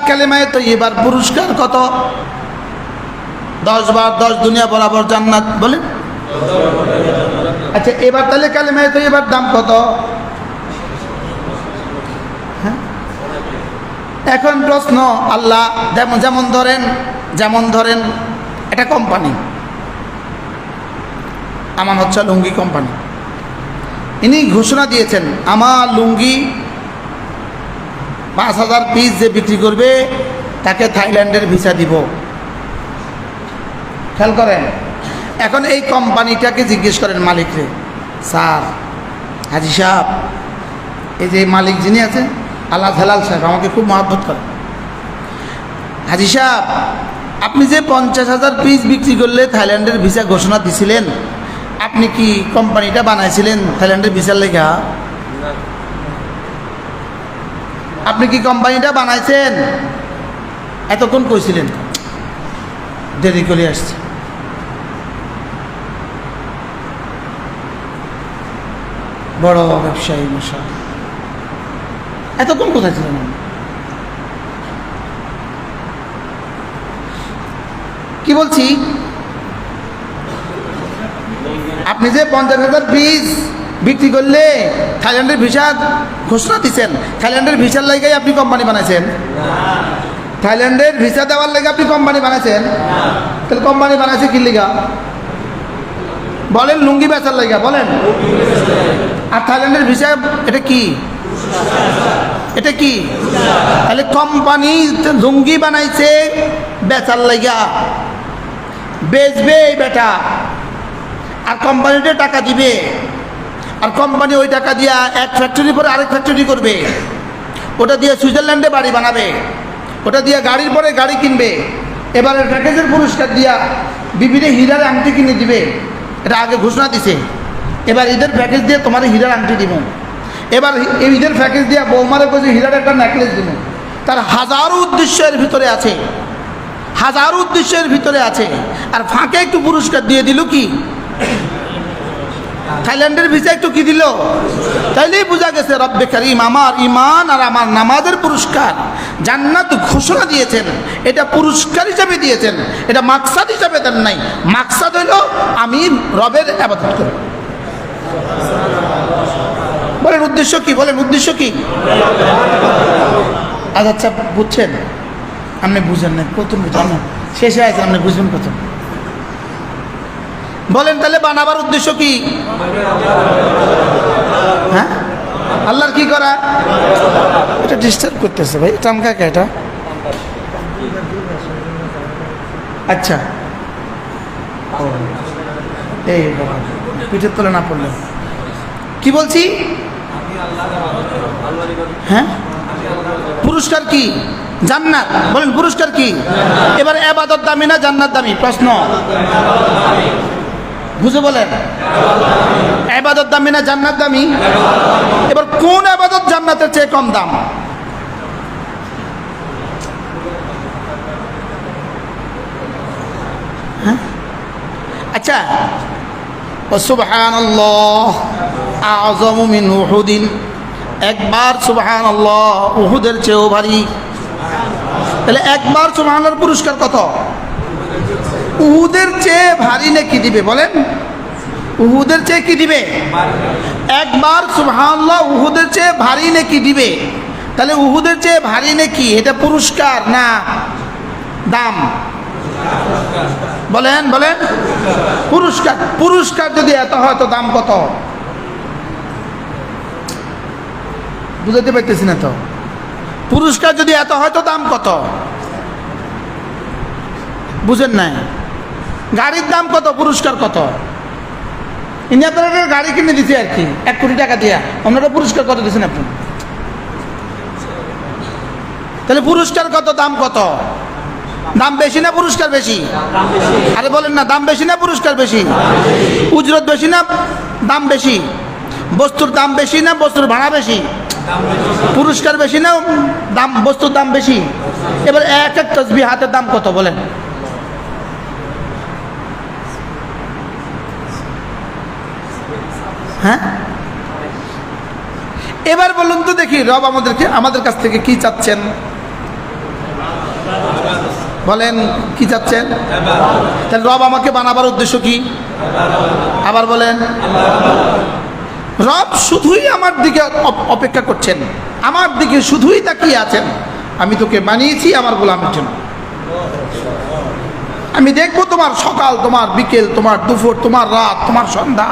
কালেমায়ে তৈয়বার পুরস্কার কত? 10 বার 10 দুনিয়া বরাবর জান্নাত। বলেন। আচ্ছা, এবার তাহলে কালেমায়ে তৈয়বার দাম কত? হ্যাঁ, এখন প্রশ্ন, আল্লাহ যেমন ধরেন এটা কোম্পানি, আমানত শাহ লুঙ্গি কোম্পানি, ইনি ঘোষণা দিয়েছেন আমার লুঙ্গি 5000 পিস যে বিক্রি করবে তাকে থাইল্যান্ডের ভিসা দিব। খেয়াল করেন, এখন এই কোম্পানিটাকে জিজ্ঞেস করেন মালিকরে, স্যার, হাজি সাহেব, এই যে মালিক যিনি আছেন আল্লাহ হেলাল সাহেব, আমাকে খুব মহব্বত করে, হাজি সাহেব, আপনি যে 50,000 পিস বিক্রি করলে থাইল্যান্ডের ভিসা ঘোষণা দিছিলেন, আপনি কি কোম্পানিটা বানাইছিলেন থাইল্যান্ডের ভিসার লেখা? আপনি কি কোম্পানিটা বানাইছেন? এতক্ষণ কইছিলেন, দেরি করে আসছে। বড় ব্যবসায়ী মশা, এতক্ষণ কোথায় ছিলেন? কি বলছি, আপনি যে 50,000 পিস বিক্রি করলে থাইল্যান্ডের ভিসা ঘোষণা দিচ্ছেন, থাইল্যান্ডের ভিসার লাইগাই আপনি কোম্পানি বানাইছেন? থাইল্যান্ডের ভিসা দেওয়ার লাগে আপনি কোম্পানি বানাইছেন? তাহলে কোম্পানি বানাইছে কি লিগা? বলেন, লুঙ্গি বেচার লাগা বলেন। আর থাইল্যান্ডের ভিসা এটা কি? এটা কি? তাহলে কোম্পানি লুঙ্গি বানাইছে বেচার লাগা, বেচবে এই বেটা, আর কোম্পানিতে টাকা দিবে, আর কোম্পানি ওই টাকা দিয়া এক ফ্যাক্টরি পরে আরেক ফ্যাক্টরি করবে, ওটা দিয়ে সুইজারল্যান্ডে বাড়ি বানাবে, ওটা দিয়ে গাড়ির পরে গাড়ি কিনবে, এবারে প্যাকেজের পুরস্কার দিয়া বিবিরে হীরার আংটি কিনে দিবে। এটা আগে ঘোষণা দিছে, এবার ঈদের প্যাকেজ দিয়ে তোমার হীরার আংটি দিব, এবার এই ঈদের প্যাকেজ দিয়ে বৌমারে কইছে হীরার একটা নেকলেস দিব। তার হাজারো উদ্দেশ্যের ভিতরে আছে, হাজারো উদ্দেশ্যের ভিতরে আছে, আর ফাঁকে একটু পুরস্কার দিয়ে দিল কি? থাইল্যান্ডের ভিসা একটু কি দিল? তাইলেই বোঝা গেছে রব্বে কারীম আমার ইমান আর আমার নামাজের পুরস্কার জান্নাত ঘোষণা দিয়েছেন, এটা পুরস্কার হিসাবে দিয়েছেন, এটা মাকসাদ হিসাবে দেন নাই। মাকসাদ হইল আমি রবের ইবাদত করি। বলেন উদ্দেশ্য কি? বলেন উদ্দেশ্য কি? আচ্ছা বুঝছেন? আপনি বুঝেন না, প্রথম বুঝেন না, শেষে আছে আপনি বুঝবেন প্রথম। বলেন তাহলে বানাবার উদ্দেশ্য কি? হ্যাঁ, আল্লাহর কি করা? এটা ডিস্টার্ব করতেছে ভাই, এটা আমাকে এটা। আচ্ছা, এই পিঠের তলে না পড়লে কি বলছি? হ্যাঁ, পুরস্কার কি? জান্নাত। বলেন পুরস্কার কি? এবার ইবাদত দামি না জান্নাত দামি? প্রশ্ন বুঝে বলেন, ইবাদত দামি না জান্নাত দামি? এবার কোন ইবাদত জান্নাতের চেয়ে কম দাম? হ্যাঁ, আচ্ছা, সুবহানাল্লাহ আযমু মিন উহুদিন, একবার সুবহানাল্লাহ উহুদের চেয়েও ভারী। তাহলে একবার সুবহানাল্লাহর পুরস্কার কত? উহুদের চেয়ে ভারী নাকি দিবে? বলেন, উহুদের চেয়ে কি দিবে? একবার সুবহানাল্লাহ উহুদের চেয়ে ভারী নাকি দিবে? তাহলে উহুদের চেয়ে ভারী নাকি এটা পুরস্কার না দাম? বলেন বলেন, পুরস্কার। পুরস্কার যদি এত হয় তো দাম কত? বুঝাতে পারতেছি না তো। পুরস্কার যদি এত হয় তো দাম কত? বুঝেন নাই? গাড়ির দাম কত, পুরস্কার কত? ইনি আপনারা গাড়ি কিনে দিচ্ছে আর কি 1 কোটি টাকা দিয়া, আপনারা পুরস্কার কত দিচ্ছেন আপনি? তাহলে পুরস্কার কত, দাম কত? দাম বেশি না পুরস্কার বেশি? আরে বলেন না, দাম বেশি না পুরস্কার বেশি? উজরত বেশি না দাম বেশি? বস্তুর দাম বেশি না বস্তুর ভাড়া বেশি? পুরস্কার বেশি না দাম বস্তুর দাম বেশি? এবার এক এক তসবিহ হাতের দাম কত বলেন? হ্যাঁ, এবার বলুন তো দেখি, রব আমাদের কাছ থেকে কি চাচ্ছেন? বলেন কি চাচ্ছেন? তাহলে রব আমাকে বানাবার উদ্দেশ্য কি? আবার বলেন। রব শুধুই আমার দিকে অপেক্ষা করছেন, আমার দিকে শুধুই তাকিয়ে আছেন। আমি তোকে বানিয়েছি আমার গোলামের জন্য। আমি দেখবো তোমার সকাল, তোমার বিকেল, তোমার দুপুর, তোমার রাত, তোমার সন্ধ্যা।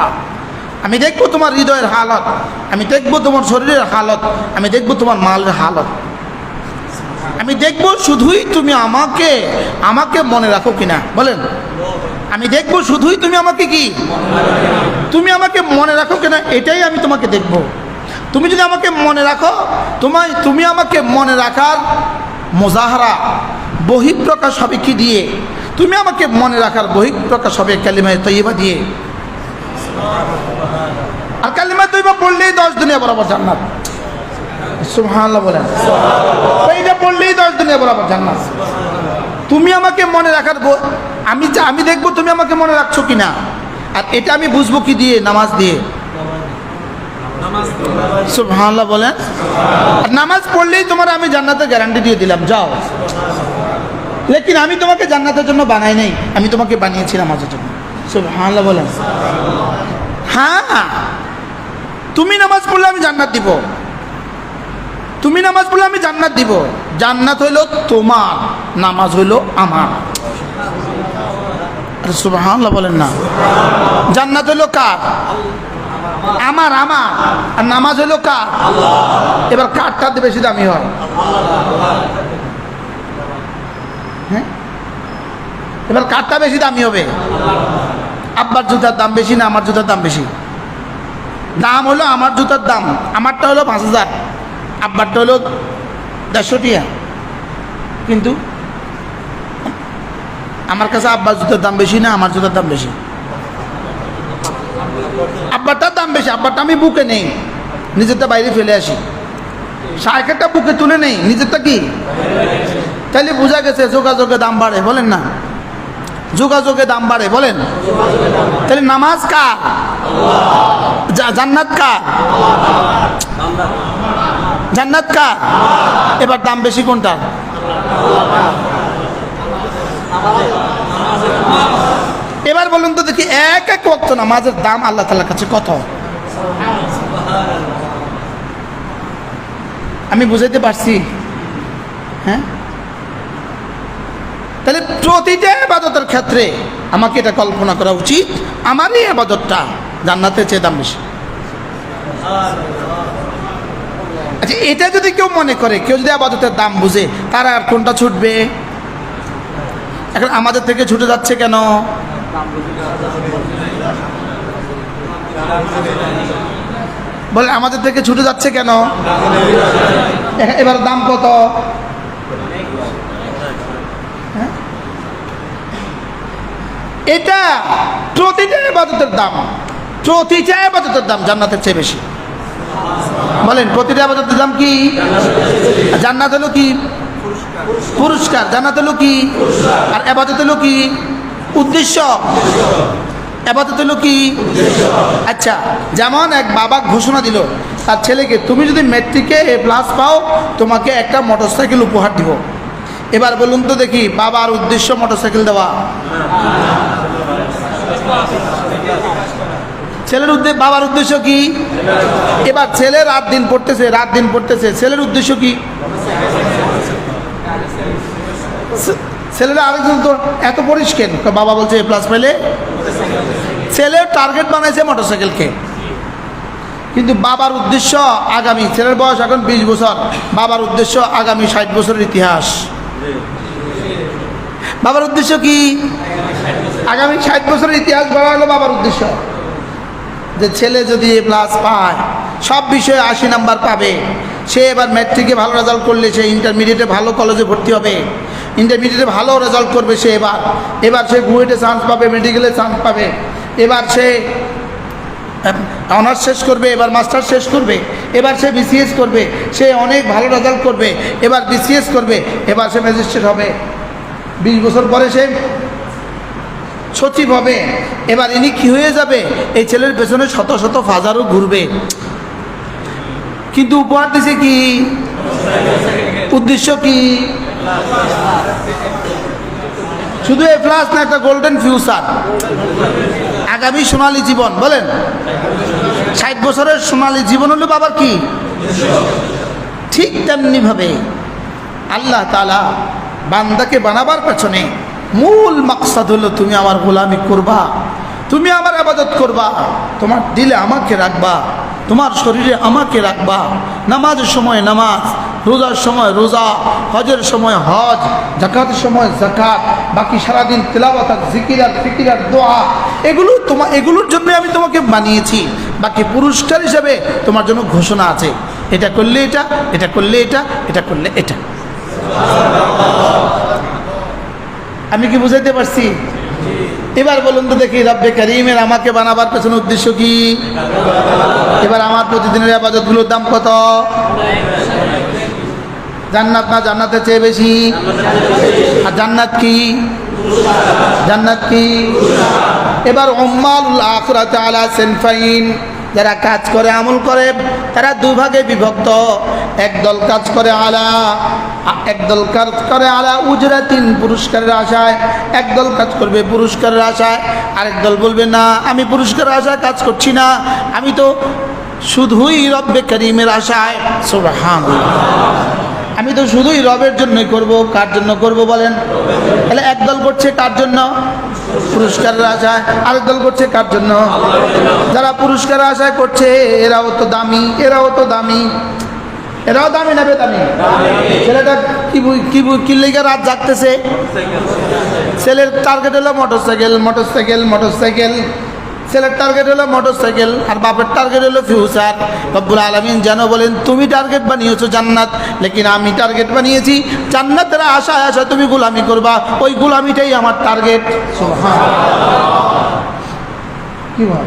আমি দেখবো তোমার হৃদয়ের হালত, আমি দেখবো তোমার শরীরের হালত, আমি দেখবো তোমার মালের হালত। আমি দেখবো শুধুই তুমি আমাকে আমাকে মনে রাখো কিনা। বলেন, আমি দেখবো শুধুই তুমি আমাকে কি, তুমি আমাকে মনে রাখো কিনা, এটাই আমি তোমাকে দেখবো। তুমি যদি আমাকে মনে রাখো, তুমি আমাকে মনে রাখার মোজাহারা বহিঃপ্রকাশ হবে কি দিয়ে? তুমি আমাকে মনে রাখার বহিঃপ্রকাশ হবে কালিমায়ে তয়্যিবা দিয়ে। আর কালিমা তয়্যিবা পড়লেই 10 দুনিয়া বরাবর জান্নাত। সুবহানাল্লাহ বলেন। এইটা পড়লেই 10 দুনিয়া বরাবর জান্নাত। তুমি আমাকে মনে রাখার আমি দেখবো তুমি আমাকে মনে রাখছো কিনা। আর এটা আমি বুঝবো কি দিয়ে? নামাজ দিয়ে। সুবহানাল্লাহ বলেন। আর নামাজ পড়লেই তোমার আমি জান্নাতের গ্যারান্টি দিয়ে দিলাম, যাও। লেকিন আমি তোমাকে জান্নাতের জন্য বানাই নাই, আমি তোমাকে বানিয়েছি নামাজের জন্য। সুবহানাল্লাহ বলেন। হ্যাঁ, তুমি নামাজ পড়লে আমি জান্নাত দিব, তুমি নামাজ পড়লে আমি জান্নাত দিব। জান্নাত হইল তোমার, নামাজ হইল আমার। সুবহানাল্লাহ বলেন না। জান্নাত হইল কার? আমার। আর নামাজ হইল কার? এবার কারটা বেশি দামি হয়? হ্যাঁ, এবার কারটা বেশি দামি হবে? আব্বার জুতার দাম বেশি না আমার জুতার দাম বেশি? দাম হলো আমার জুতার দাম, আমারটা হলো 5000, আব্বারটা হলো 150 টাকা। কিন্তু আমার কাছে আব্বার জুতার দাম বেশি না আমার জুতার দাম বেশি? আব্বারটার দাম বেশি। আব্বারটা আমি বুকে নেই, নিজেরটা বাইরে ফেলে আসি। শায়েখেরটা বুকে তুলে নেই, নিজেরটা কি? তাইলে বোঝা গেছে যোগাযোগে দাম বাড়ে। বলেন না, যোগাযোগে দাম বাড়ে। বলেন, তাহলে নামাজ কার? জান্নাত কার? জান্নাত কার? এবার দাম বেশি কোনটা? এবার বলুন তো দেখি, এক এক ওয়াক্ত নামাজের দাম আল্লাহ তাআলার কাছে কত? আমি বুঝাইতে পারছি? হ্যাঁ, তাহলে প্রতিটা ইবাদতের ক্ষেত্রে আমাকে এটা কল্পনা করা উচিত, আমার এই ইবাদতটা জান্নাতের চেয়ে দাম বেশি। আচ্ছা, এটা যদি কেউ মনে করে, কেউ যদি ইবাদতের দাম বুঝে, তারা আর কোনটা ছুটবে? এখন আমাদের থেকে ছুটে যাচ্ছে কেন? বলে আমাদের থেকে ছুটে যাচ্ছে কেন? এবার দাম কত? এটা প্রতিটা ইবাদতের দাম, প্রতিটা ইবাদতের দাম জান্নাতের চেয়ে বেশি। বলেন, প্রতিটা ইবাদতের দাম কি? জান্নাত হলো কি? পুরস্কার। জান্নাত হলো কি? আর ইবাদত হলো কি? উদ্দেশ্য। ইবাদত হলো কি? আচ্ছা, যেমন এক বাবা ঘোষণা দিল তার ছেলেকে, তুমি যদি ম্যাট্রিকে A+ পাও তোমাকে একটা মোটরসাইকেল উপহার দিব। এবার বলুন তো দেখি, বাবার উদ্দেশ্য মোটরসাইকেল দেওয়া? ছেলের উদ্দেশ্য, বাবার উদ্দেশ্য কি? এবার ছেলে রাত দিন পড়তেছে, ছেলের উদ্দেশ্য কি? ছেলেরা আরেকজন তো এত পরিষ্কার, বাবা বলছে A+ পেলে। ছেলের টার্গেট বানাইছে মোটরসাইকেলকে, কিন্তু বাবার উদ্দেশ্য আগামী, ছেলের বয়স এখন 20 বছর, বাবার উদ্দেশ্য আগামী 60 বছরের ইতিহাস। বাবার উদ্দেশ্য কি? আগামী 60 বছরের ইতিহাস গড়া হলো বাবার উদ্দেশ্য। যে ছেলে যদি A+ পায়, সব বিষয়ে 80 নাম্বার পাবে, সে এবার ম্যাট্রিকে ভালো রেজাল্ট করলে সে ইন্টারমিডিয়েটে ভালো কলেজে ভর্তি হবে, ইন্টারমিডিয়েটে ভালো রেজাল্ট করবে সে, এবার সে বুয়েটে চান্স পাবে, মেডিকেলে চান্স পাবে, এবার সে অনার্স শেষ করবে, এবার মাস্টার্স শেষ করবে, এবার সে BCS করবে, সে অনেক ভালো রেজাল্ট করবে, এবার BCS করবে, এবার সে ম্যাজিস্ট্রেট হবে, 20 বছর পরে সে সচিব হবে। এবার ইনি কি হয়ে যাবে? এই ছেলের পেছনে শত শত হাজারও ঘুরবে, কিন্তু উপহার দিছে কি? উদ্দেশ্য কি? শুধু এ প্লাস না, একটা গোল্ডেন ফিউচার, আগামী সোনালী জীবন। বলেন 60 বছরের সোনালী জীবন হলো বাবার কি? ঠিক তেমনি ভাবে আল্লাহ তাআলা বান্দাকে বানাবার পেছনে মূল মাকসাদ হলো তুমি আমার গোলামি করবা, তুমি আমার ইবাদত করবা, তোমার দিলে আমাকে রাখবা, তোমার শরীরে আমাকে রাখবা, নামাজের সময় নামাজ, রোজার সময় রোজা, হজের সময় হজ, যাকাতের সময় যাকাত, বাকি সারাদিন তেলাওয়াত আর জিকির আর ফিকির আর দোয়া, এগুলোর জন্য আমি তোমাকে বানিয়েছি। বাকি পুরস্কার হিসেবে তোমার জন্য ঘোষণা আছে, এটা করলে এটা, এটা করলে এটা, এটা করলে এটা। আমি কি বুঝাইতে পারছি? এবার বলুন তো দেখি, রব্বে কারীমের আমাকে বানাবার পেছনে উদ্দেশ্য কি? এবার আমার প্রতিদিনের ইবাদতগুলোর দাম কত? জান্নাত না জান্নাতের চেয়ে বেশি? আর জান্নাত কি? জান্নাত কি? এবার উম্মালুল আখিরাতি আলা সিনফাইন, যারা কাজ করে আমল করে তারা দুই ভাগে বিভক্ত। একদল কাজ করে আলা উজরাতিন, পুরস্কারের আশায়। একদল কাজ করবে পুরস্কারের আশায়, আরেক দল বলবে না আমি পুরস্কারের আশায় কাজ করছি না, আমি তো শুধুই রব্বে কারীমের আশায়। সুবহানাল্লাহ, আমি তো শুধুই রবের জন্যই করব। কার জন্য করব বলেন? তাহলে একদল করছে কার জন্য? পুরস্কারের আশায়। আরেক দল করছে কার জন্য? যারা পুরস্কারের আশায় করছে এরাও তো দামি, এরাও তো দামি, এরাও দামি না বেদামি? ছেলেটা কি লেগে রাত জাগতেছে? ছেলের টার্গেট হলো মোটরসাইকেল, মোটরসাইকেল, মোটরসাইকেল। ছেলের টার্গেট হলো মোটরসাইকেল আর বাপের টার্গেট হলো ফিউচার। রব্বুল আলামিন যেন বলেন তুমি টার্গেট বানিয়েছো জান্নাত, লেকিন আমি টার্গেট বানিয়েছি জান্নাতের আশায় আশা তুমি গোলামি করবা, ওই গোলামিটাই আমার টার্গেট। সুবহানাল্লাহ, কি বল?